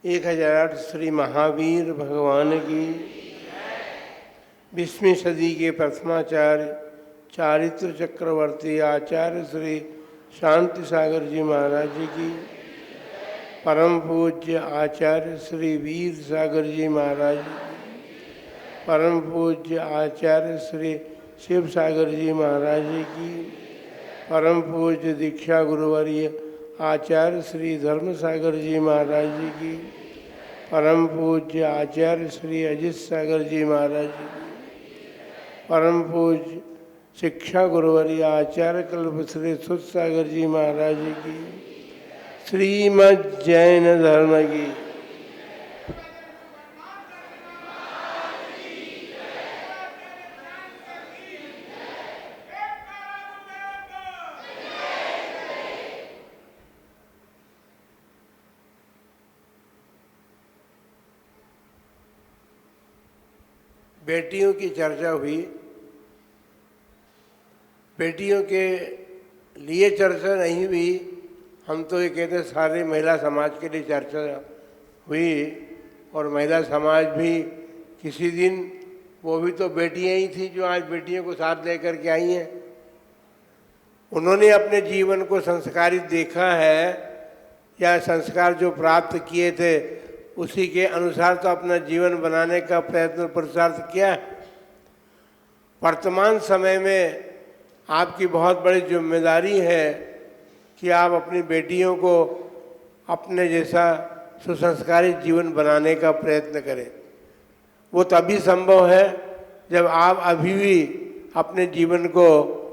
1008 श्री महावीर भगवान की 20वीं सदी के प्रथमाचार्य चारित्र चक्रवर्ती आचार्य श्री शांति सागर जी महाराज जी की, परम पूज्य आचार्य श्री वीर सागर जी महाराज जी की, परम पूज्य आचार्य श्री शिव सागर जी महाराज जी की, परम पूज्य दीक्षा गुरुवर्य आचार्य श्री धर्म सागर जी महाराज जी की, परम पूज्य आचार्य श्री अजित सागर जी महाराज जी की, परम पूज्य शिक्षा गुरुवर्य आचार्य कल्पश्री सुत सागर जी महाराज जी की, श्रीमद् जैन धर्म की। बेटियों की चर्चा हुई। बेटियों के लिए चर्चा नहीं हुई, हम तो ये कहते हैं सारे महिला समाज के लिए चर्चा हुई। और महिला समाज भी किसी दिन, वो भी तो बेटियां ही थी जो आज बेटियों को साथ लेकर के आई हैं। उन्होंने अपने जीवन को संस्कारित देखा है या संस्कार जो प्राप्त किए थे उसी के अनुसार तो अपना जीवन बनाने का प्रयत्न पुरुषार्थ किया है। वर्तमान समय में आपकी बहुत बड़ी जिम्मेदारी है कि आप अपनी बेटियों को अपने जैसा सुसंस्कारित जीवन बनाने का प्रयत्न करें। वो तभी संभव है जब आप अभी भी अपने जीवन को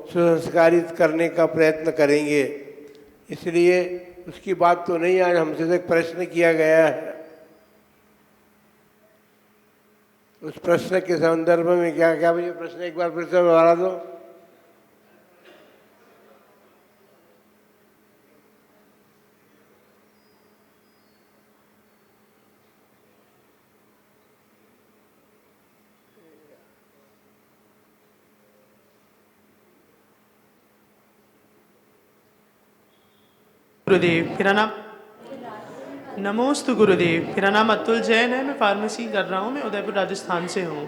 सुसंस्कारित करने का प्रयत्न करेंगे। इसलिए उसकी बात तो नहीं, आज हमसे एक प्रश्न किया गया है। उस प्रश्न के संदर्भ में क्या क्या मुझे प्रश्न एक बार फिर से दोहरा दो। गुरुदेव, मेरा नाम नमोस्तु गुरुदेव, मेरा नाम अतुल जैन है। मैं फार्मेसी कर रहा हूँ। मैं उदयपुर राजस्थान से हूँ।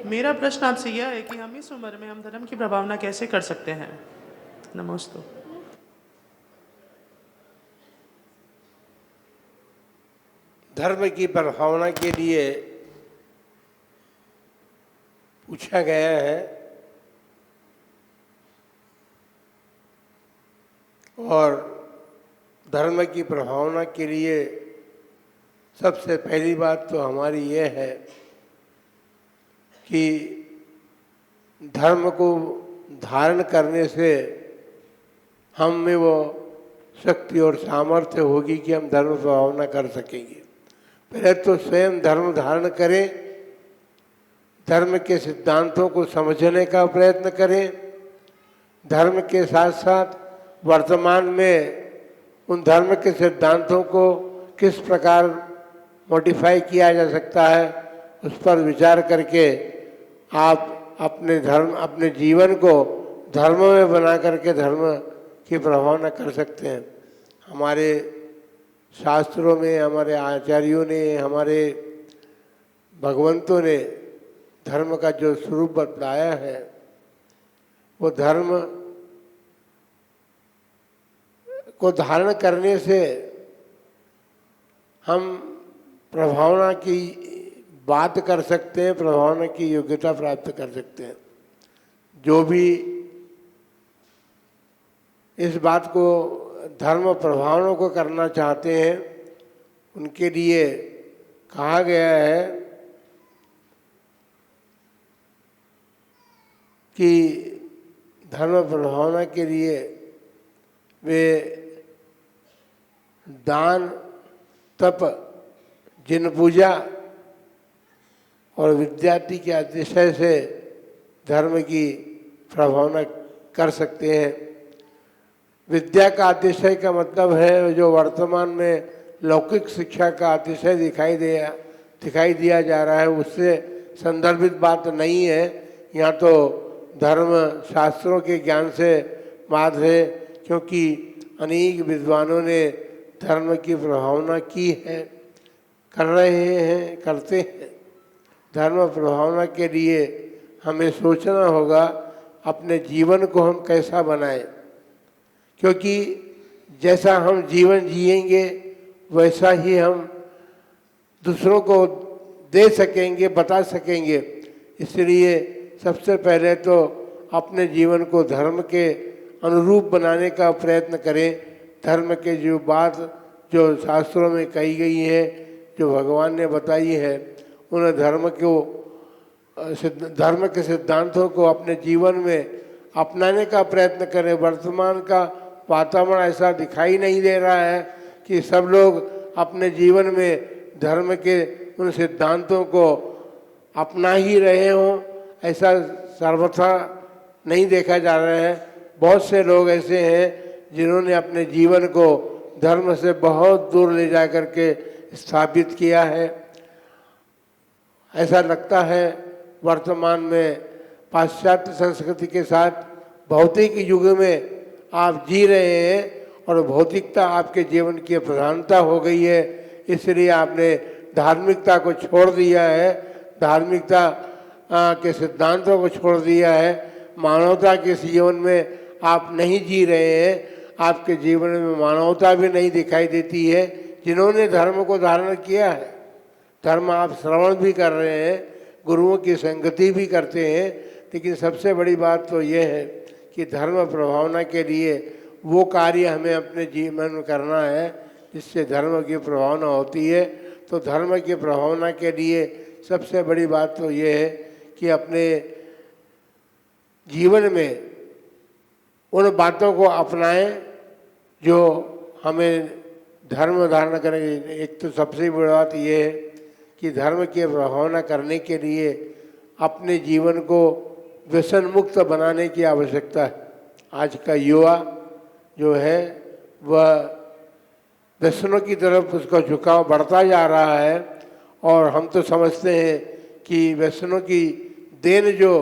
मेरा प्रश्न आपसे यह है कि हम इस उम्र में हम धर्म की प्रभावना कैसे कर सकते हैं? नमोस्तु। धर्म की प्रभावना के लिए पूछा गया है और धर्म की प्रभावना के लिए सबसे पहली बात तो हमारी ये है कि धर्म को धारण करने से हम में वो शक्ति और सामर्थ्य होगी कि हम धर्म प्रभावना कर सकेंगे। पहले तो स्वयं धर्म धारण करें, धर्म के सिद्धांतों को समझने का प्रयत्न करें, धर्म के साथ साथ वर्तमान में उन धर्म के सिद्धांतों को किस प्रकार मॉडिफाई किया जा सकता है उस पर विचार करके आप अपने जीवन को धर्म में बना करके धर्म की प्रभावना कर सकते हैं। हमारे शास्त्रों में, हमारे आचार्यों ने, हमारे भगवंतों ने धर्म का जो स्वरूप बतलाया है, वो धर्म को धारण करने से हम प्रभावना की बात कर सकते हैं, प्रभावना की योग्यता प्राप्त कर सकते हैं। जो भी इस बात को धर्म प्रभावना को करना चाहते हैं उनके लिए कहा गया है कि धर्म प्रभावना के लिए वे दान, तप, जिन पूजा और विद्यार्थी के अतिशय से धर्म की प्रभावना कर सकते हैं। विद्या का अतिशय का मतलब है जो वर्तमान में लौकिक शिक्षा का अतिशय दिखाई दिया जा रहा है, उससे संदर्भित बात नहीं है। यहाँ तो धर्म शास्त्रों के ज्ञान से बात है, क्योंकि अनेक विद्वानों ने धर्म की प्रभावना की है। कर रहे हैं, करते हैं। धर्म प्रभावना के लिए हमें सोचना होगा अपने जीवन को हम कैसा बनाएं, क्योंकि जैसा हम जीवन जिएंगे वैसा ही हम दूसरों को दे सकेंगे, बता सकेंगे। इसलिए सबसे पहले तो अपने जीवन को धर्म के अनुरूप बनाने का प्रयत्न करें। धर्म के जो बात जो शास्त्रों में कही गई है, जो भगवान ने बताई है, उन धर्म के सिद्धांतों को अपने जीवन में अपनाने का प्रयत्न करें। वर्तमान का वातावरण ऐसा दिखाई नहीं दे रहा है कि सब लोग अपने जीवन में धर्म के उन सिद्धांतों को अपना ही रहे हों, ऐसा सर्वथा नहीं देखा जा रहा है। बहुत से लोग ऐसे हैं जिन्होंने अपने जीवन को धर्म से बहुत दूर ले जा कर के स्थापित किया है। ऐसा लगता है वर्तमान में पाश्चात्य संस्कृति के साथ भौतिक युग में आप जी रहे हैं और भौतिकता आपके जीवन की प्रधानता हो गई है। इसलिए आपने धार्मिकता को छोड़ दिया है, धार्मिकता के सिद्धांतों को छोड़ दिया है। मानवता के जीवन में आप नहीं जी रहे हैं, आपके जीवन में मानवता भी नहीं दिखाई देती है। जिन्होंने धर्म को धारण किया है, धर्म आप श्रवण भी कर रहे हैं, गुरुओं की संगति भी करते हैं, लेकिन सबसे बड़ी बात तो ये है कि धर्म प्रभावना के लिए वो कार्य हमें अपने जीवन में करना है जिससे धर्म की प्रभावना होती है। तो धर्म की प्रभावना के लिए सबसे बड़ी बात तो ये है कि अपने जीवन में उन बातों को अपनाएं जो हमें धर्म धारण करेंगे। एक तो सबसे बड़ी बात ये है कि धर्म की प्रभावना करने के लिए अपने जीवन को व्यसन मुक्त बनाने की आवश्यकता है। आज का युवा जो है वह व्यसनों की तरफ उसका झुकाव बढ़ता जा रहा है और हम तो समझते हैं कि व्यसनों की देन जो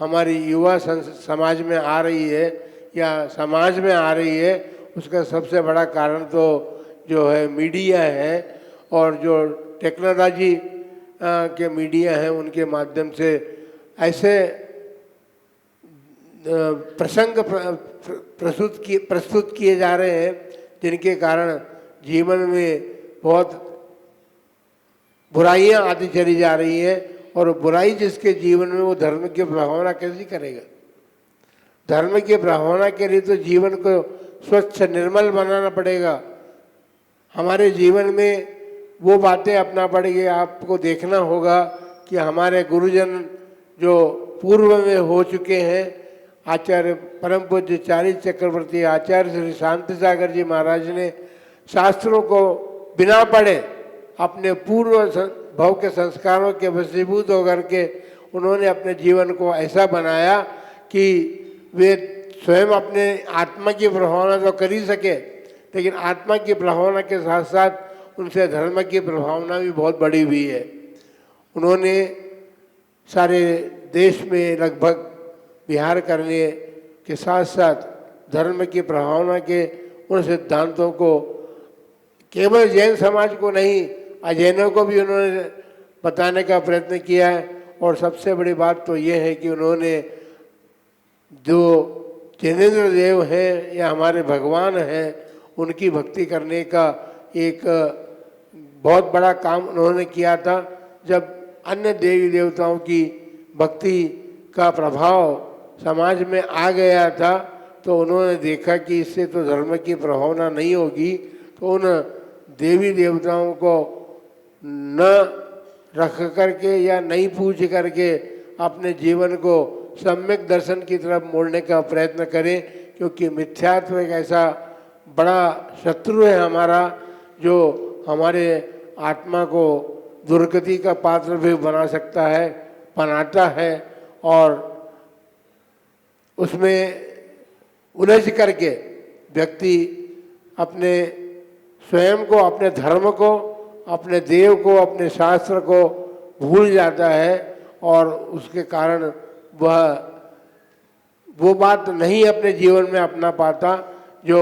हमारी युवा समाज में आ रही है या समाज में आ रही है, उसका सबसे बड़ा कारण तो जो है मीडिया है और जो टेक्नोलॉजी के मीडिया हैं उनके माध्यम से ऐसे प्रसंग प्रस्तुत किए जा रहे हैं जिनके कारण जीवन में बहुत बुराइयां आती चली जा रही हैं। और बुराई जिसके जीवन में, वो धर्म की प्रभावना कैसे करेगा? धर्म की प्रभावना के लिए तो जीवन को स्वच्छ निर्मल बनाना पड़ेगा। हमारे जीवन में वो बातें अपना पड़ेगी। आपको देखना होगा कि हमारे गुरुजन जो पूर्व में हो चुके हैं, आचार्य परम पूज्य चारी चक्रवर्ती आचार्य श्री शांति सागर जी महाराज ने शास्त्रों को बिना पढ़े अपने पूर्व भव के संस्कारों के वशीभूत होकर के उन्होंने अपने जीवन को ऐसा बनाया कि वे स्वयं अपने आत्मा की प्रभावना तो कर ही सके, लेकिन आत्मा की प्रभावना के साथ साथ उनसे धर्म की प्रभावना भी बहुत बड़ी हुई है। उन्होंने सारे देश में लगभग विहार करने के साथ साथ धर्म की प्रभावना के उन सिद्धांतों को केवल जैन समाज को नहीं, अजैनों को भी उन्होंने बताने का प्रयत्न किया है। और सबसे बड़ी बात तो ये है कि उन्होंने जो जिनेंद्र देव हैं या हमारे भगवान हैं, उनकी भक्ति करने का एक बहुत बड़ा काम उन्होंने किया था। जब अन्य देवी देवताओं की भक्ति का प्रभाव समाज में आ गया था तो उन्होंने देखा कि इससे तो धर्म की प्रभावना नहीं होगी, तो उन देवी देवताओं को न रख करके या नहीं पूज करके अपने जीवन को सम्यक दर्शन की तरफ मोड़ने का प्रयत्न करें, क्योंकि मिथ्यात्व एक ऐसा बड़ा शत्रु है हमारा जो हमारे आत्मा को दुर्गति का पात्र भी बना सकता है, बनाता है और उसमें उलझ करके व्यक्ति अपने स्वयं को, अपने धर्म को, अपने देव को, अपने शास्त्र को भूल जाता है और उसके कारण वह वो बात नहीं अपने जीवन में अपना पाता जो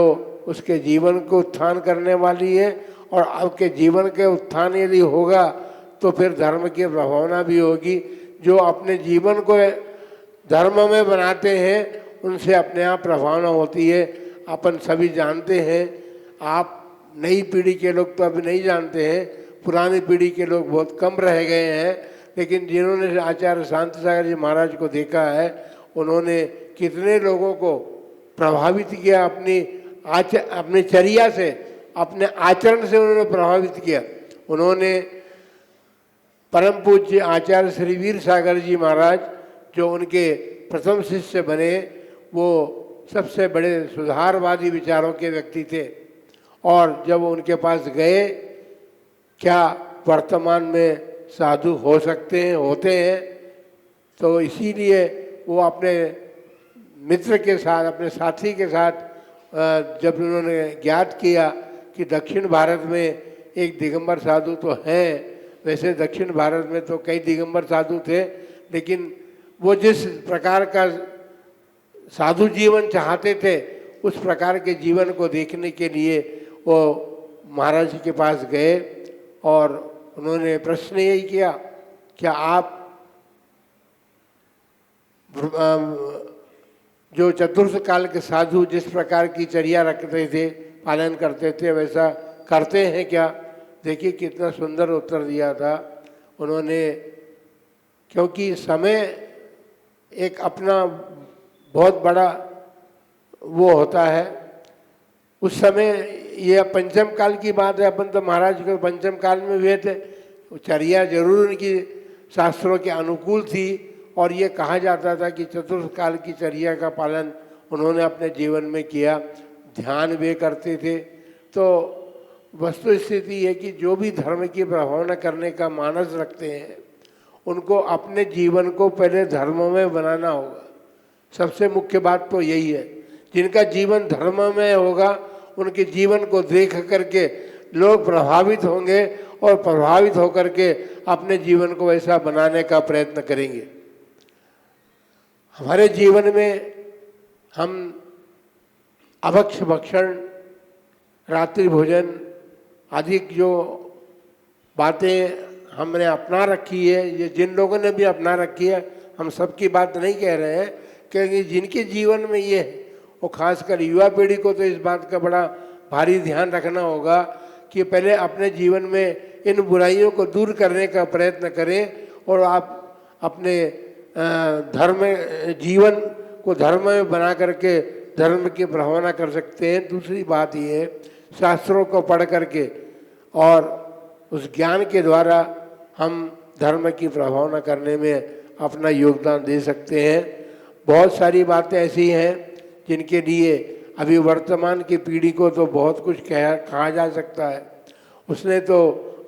उसके जीवन को उत्थान करने वाली है और आपके जीवन के उत्थान यदि होगा तो फिर धर्म की प्रभावना भी होगी। जो अपने जीवन को धर्म में बनाते हैं उनसे अपने आप प्रभावना होती है। अपन सभी जानते हैं, आप नई पीढ़ी के लोग तो अभी नहीं जानते हैं, पुरानी पीढ़ी के लोग बहुत कम रह गए हैं, लेकिन जिन्होंने आचार्य शांति सागर जी महाराज को देखा है उन्होंने कितने लोगों को प्रभावित किया, अपनी चर्या से, अपने आचरण से उन्होंने प्रभावित किया। उन्होंने परम पूज्य आचार्य श्री वीर सागर जी महाराज जो उनके प्रथम शिष्य बने, वो सबसे बड़े सुधारवादी विचारों के व्यक्ति थे। और जब उनके पास गए, क्या वर्तमान में साधु हो सकते हैं, होते हैं, तो इसीलिए वो अपने मित्र के साथ, अपने साथी के साथ जब उन्होंने ज्ञात किया कि दक्षिण भारत में एक दिगंबर साधु तो हैं, वैसे दक्षिण भारत में तो कई दिगंबर साधु थे, लेकिन वो जिस प्रकार का साधु जीवन चाहते थे उस प्रकार के जीवन को देखने के लिए वो महाराज जी के पास गए और उन्होंने प्रश्न यही किया, क्या आप जो चतुर्थ काल के साधु जिस प्रकार की चर्या रखते थे, पालन करते थे, वैसा करते हैं क्या? देखिए कितना सुंदर उत्तर दिया था उन्होंने। क्योंकि समय एक अपना बहुत बड़ा वो होता है, उस समय ये पंचम काल की बात है, अपन तो महाराज को पंचम काल में हुए थे, चर्या जरूर उनकी शास्त्रों के अनुकूल थी और ये कहा जाता था कि चतुर्थ काल की चर्या का पालन उन्होंने अपने जीवन में किया, ध्यान वे करते थे। तो वस्तु स्थिति है कि जो भी धर्म की प्रभावना करने का मानस रखते हैं उनको अपने जीवन को पहले धर्म में बनाना होगा। सबसे मुख्य बात तो यही है, जिनका जीवन धर्म में होगा उनके जीवन को देख करके लोग प्रभावित होंगे और प्रभावित होकर के अपने जीवन को ऐसा बनाने का प्रयत्न करेंगे। हमारे जीवन में हम अभक्ष भक्षण, रात्रि भोजन आदि जो बातें हमने अपना रखी है, ये जिन लोगों ने भी अपना रखी है, हम सबकी बात नहीं कह रहे हैं, क्योंकि जिनके जीवन में ये है वो खासकर युवा पीढ़ी को तो इस बात का बड़ा भारी ध्यान रखना होगा कि पहले अपने जीवन में इन बुराइयों को दूर करने का प्रयत्न करें और आप अपने धर्म जीवन को धर्म में बना करके धर्म की भावना कर सकते हैं। दूसरी बात ये है, शास्त्रों को पढ़ करके और उस ज्ञान के द्वारा हम धर्म की प्रभावना करने में अपना योगदान दे सकते हैं। बहुत सारी बातें ऐसी हैं जिनके लिए अभी वर्तमान की पीढ़ी को तो बहुत कुछ कहा जा सकता है। उसने तो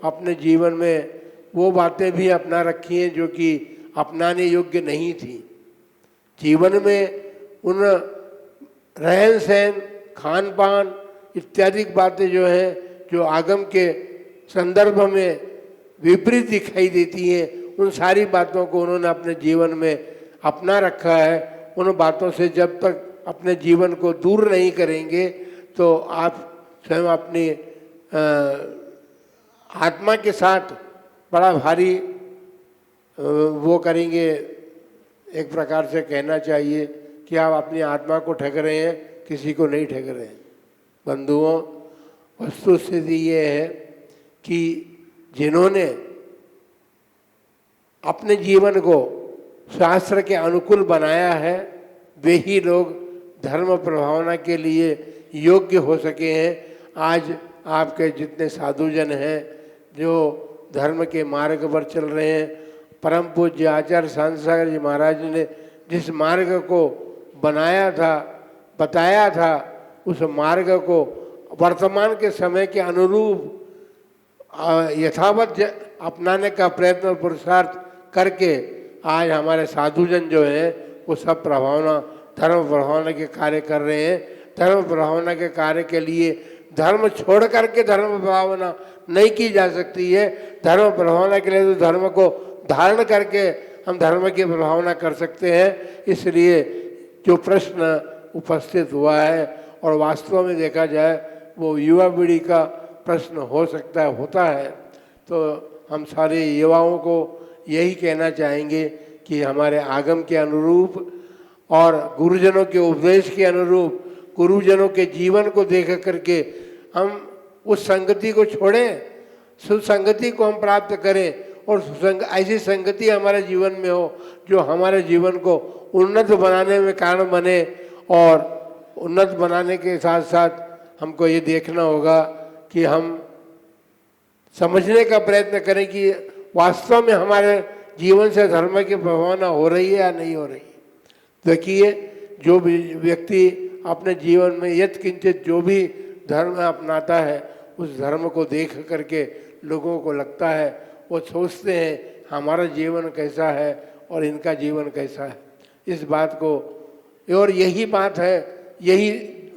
अपने जीवन में वो बातें भी अपना रखी हैं जो कि अपनाने योग्य नहीं थी। जीवन में उन रहन सहन, खान पान इत्यादि बातें जो हैं, जो आगम के संदर्भ में विपरीत दिखाई देती हैं, उन सारी बातों को उन्होंने अपने जीवन में अपना रखा है। उन बातों से जब तक अपने जीवन को दूर नहीं करेंगे तो आप स्वयं अपनी आत्मा के साथ बड़ा भारी वो करेंगे। एक प्रकार से कहना चाहिए कि आप अपनी आत्मा को ठग रहे हैं, किसी को नहीं ठग रहे हैं। बंधुओं, वस्तु स्थिति ये है कि जिन्होंने अपने जीवन को शास्त्र के अनुकूल बनाया है वे ही लोग धर्म प्रभावना के लिए योग्य हो सके हैं। आज आपके जितने साधुजन हैं जो धर्म के मार्ग पर चल रहे हैं, परम पूज्य आचार्य शांति सागर जी महाराज ने जिस मार्ग को बनाया था, बताया था, उस मार्ग को वर्तमान के समय के अनुरूप यथावत अपनाने का प्रयत्न और पुरुषार्थ करके आज हमारे साधुजन जो हैं वो सब प्रभावना, धर्म प्रभावना के कार्य कर रहे हैं। धर्म प्रभावना के कार्य के लिए धर्म छोड़ करके धर्म प्रभावना नहीं की जा सकती है। धर्म प्रभावना के लिए तो धर्म को धारण करके हम धर्म की प्रभावना कर सकते हैं। इसलिए जो प्रश्न उपस्थित हुआ है और वास्तव में देखा जाए वो युवा पीढ़ी का प्रश्न हो सकता है, होता है, तो हम सारे युवाओं को यही कहना चाहेंगे कि हमारे आगम के अनुरूप और गुरुजनों के उपदेश के अनुरूप, गुरुजनों के जीवन को देख करके हम उस संगति को छोड़ें, सुसंगति को हम प्राप्त करें और ऐसी संगति हमारे जीवन में हो जो हमारे जीवन को उन्नत बनाने में कारण बने। और उन्नत बनाने के साथ साथ हमको ये देखना होगा कि हम समझने का प्रयत्न करें कि वास्तव में हमारे जीवन से धर्म की भावना हो रही है या नहीं हो रही है। देखिए, जो भी व्यक्ति अपने जीवन में यत्किंचित जो भी धर्म अपनाता है, उस धर्म को देख करके लोगों को लगता है, वो सोचते हैं हमारा जीवन कैसा है और इनका जीवन कैसा है। इस बात को, और यही बात है, यही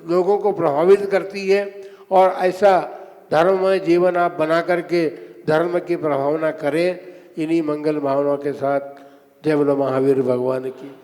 लोगों को प्रभावित करती है। और ऐसा धर्ममय जीवन आप बना करके धर्म की प्रभावना करें। इन्हीं मंगल भावनाओं के साथ जय बोलो महावीर भगवान की।